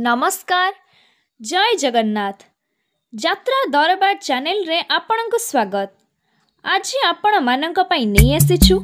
नमस्कार जय जगन्नाथ यात्रा दरबार चैनल रे आपणक स्वागत। आज आपण मानक पई नहीं आसीछु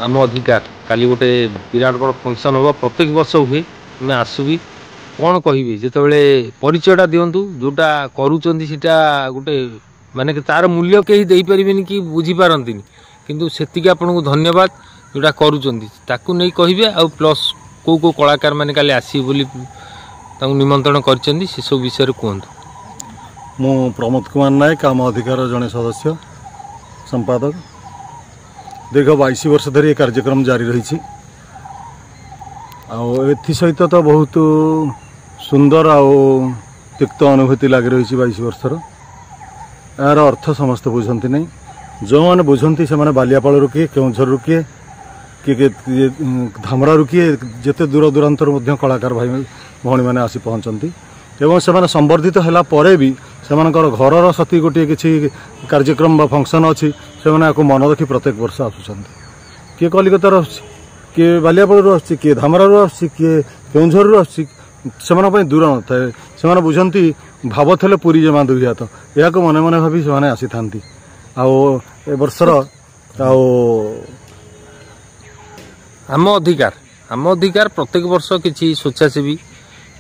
आम अधिकार काली गोटे विराट बड़ फंक्शन हम प्रत्येक वर्ष हुए मैं आसुबी कौन कहि जो परिचयटा दिंतु जोटा करूटा गोटे माने तार मूल्य कहीं दे पारे कि बुझीपारती किंतु सेतिक आपन को धन्यवाद जोटा करूँ नहीं कहे आ प्लस कौ कौ कलाकार मैंने काली आसी बोली निमंत्रण कर सब विषय कहतु। मु प्रमोद कुमार नायक आम अधिकार जड़े सदस्य संपादक दीर्घ 22 वर्ष धरी कार्यक्रम जारी रही सहित तो बहुत सुंदर तिक्त अनुभूति लगी रही 22 वर्षर यार अर्थ समस्त बुझंती नहीं जो मैंने बुझंती से मैंने बालियापाड़ किए केउझर किए किए धामरा किए जिते दूर दूरांतर कलाकार भाई भौणी मैंने आसी पहुँचती एवं से संवर्धित है पर भी से घर सती गोटे किसी कार्यक्रम बा फंक्शन अच्छी से मन रखी प्रत्येक वर्ष आसुँच किए कलिकतार किए बालियापाड़ किए धामरा किए केउझर से दूर न थाए से बुझंती भाव थे पुरी जमा दुई हाथ या मन मन भावी से आसी था वर्षर आम अधिकार प्रत्येक वर्ष किसी स्वेच्छासेवी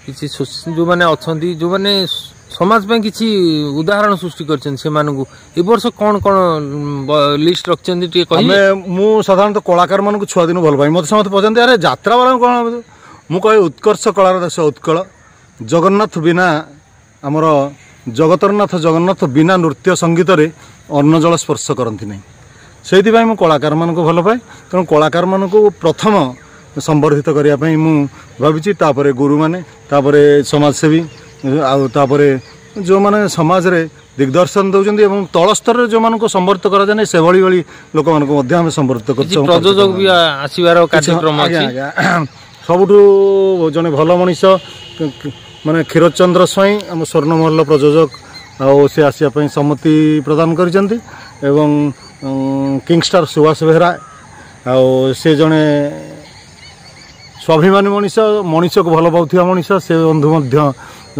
किसी जो मैंने अच्छा जो मैंने समाज में किसी उदाहरण सृष्टि कर वर्ष कौन कौन लिस्ट रखते साधारण कलाकार मान छुआ दिन भल पाई मत समस्त पचाते अरे यात्रा वाला कौन मुझे उत्कर्ष कलार देश उत्कल जगन्नाथ बिना आमर जगतरनाथ जगन्नाथ बिना नृत्य संगीत रे अन्न जल स्पर्श करती नहीं से कलाकार मान को भल पाए तेणु कलाकार मान को प्रथम संवर्धित करने भावी गुरु मैंने समाजसेवी आउे जो मैंने समाज रे दिग्दर्शन दौरान एवं तल स्तर जो मान संवर्धित कराए से भाई लोक मान संवर्धित प्रयोजक भी आसबार कार्यक्रम सबुठ जड़े भल मनीष माने क्षीरचंद्र स्वाई आम स्वर्णमहल प्रयोजक से आसपा सम्मति प्रदान कर किंगस्टार सुभाष बेहरा से जड़े स्वाभिमानी मनीष मनीष को भल पाउथिबा मनीष से बंधु मध्य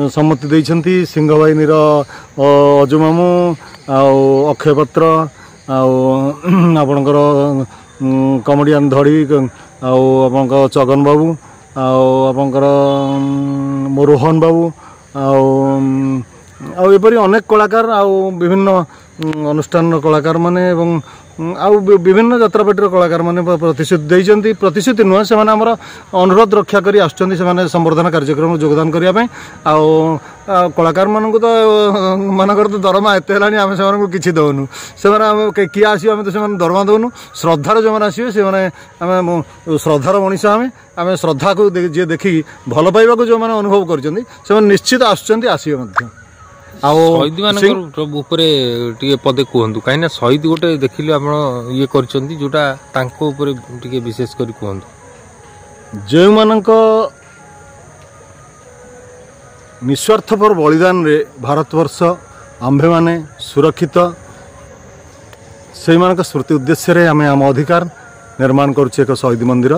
सम्मति देइछंती सिंह बाहिनीर अजु मामू अक्षय पत्र आपणकर कमेडियन धड़ी आपणकर चगन बाबू आपणकर मोरोहन बाबू एपरी अनेक कलाकार विभिन्न अनुष्ठान कलाकार माने एवं आउ विभिन्न यात्रापार्टी कलाकार माने प्रतिश्रुति देइछन्ति प्रतिश्रुति नुह से माने हमर अनुरोध रक्षा करी आछन्ति से माने संवर्धन कार्यक्रम योगदान करिया पय आ कलाकार मानन को तो मानकर तो दरमा एते हलानी आमे से मानन को किछि दउनु से माने कि आसी आमे तो से माने दरमा दउनु श्रद्धार जो माने आसीबे से माने आमे श्रद्धार मनीष आमे श्रद्धा को जे देखि भल पाइबा को जो माने अनुभव करछन्ति से माने निश्चित आछन्ति आसीबे मध्य शहीद मान पदे कहतु कहीं शहीद गोटे देखिले आप ये जोटा विशेष कर कहतु जो मानक निस्वार्थपर बलिदान रे भारतवर्ष आंभे माने सुरक्षित से मानक स्मृति उद्देश्य रे आम आम अधिकार निर्माण करुचे एक शहीद मंदिर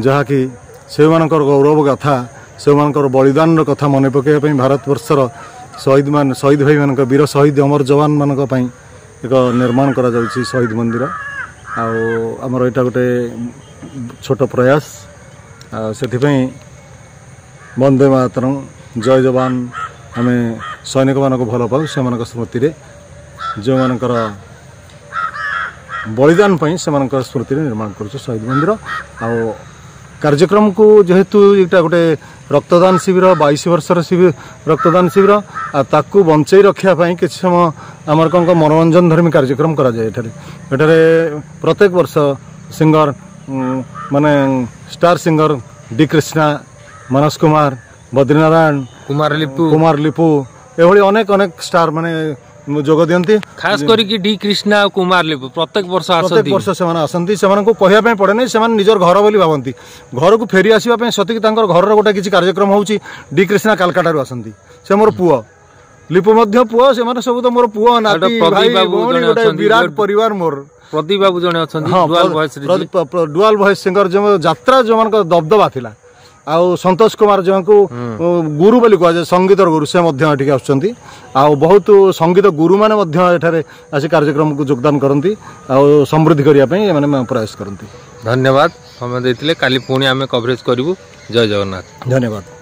जहाँकि से मानकर गौरव गाथा से मानकर बलिदान कथा मन पकड़ भारतवर्षर शहीद भाई मान वीर शहीद अमर जवान मान एक निर्माण करा जाउछि शहीद मंदिर आमर यहाँ गोटे छोट प्रयास से वंदे मातरम जय जवान आम सैनिक मान भल पाऊ से स्मृति रे जो मानकर बलिदान से स्मृति निर्माण कर शहीद मंदिर आ कार्यक्रम को जेहेतु यहाँ गोटे रक्तदान शिविर 22 वर्षर शिविर रक्तदान शिविर ताकू बंचाई रखापी कि समय आमर कौन मनोरंजन धर्मी कार्यक्रम करा जाए एठारे प्रत्येक वर्ष सिंगर माने star singer D Krishna Manoj Kumar Badrinarayan Kumar Lipu एभली अनेक अनेक स्टार माने जोग दियंती खास करके डी कृष्णा कुमार लिपू प्रत्येक वर्ष से आसती से कहवाई पड़े नहीं से निजर घर बोली भावती घर को फेरी आसवाई सतक घर गोटे किसी कार्यक्रम होची डी कृष्णा कालकाटा आसती से मोर पुओ लिपू पुओ से सब तो मोर पुओ नाती भाई भौणी गोटे विराट परिवार मोर प्रदीप बाबू जने डुआल वॉइस सिंगर जो यात्रा जो मान दबदबा थिला आउ संतोष कुमार जो को गुरु बोली कहुए संगीतर गुरु से आसुच्चंती बहुत संगीत गुरु माने आसी कार्यक्रम को योगदान करती समृद्धि करने प्रयास करती। धन्यवाद समय देते काली पुणी आम कवरेज करूँ। जय जगन्नाथ। धन्यवाद।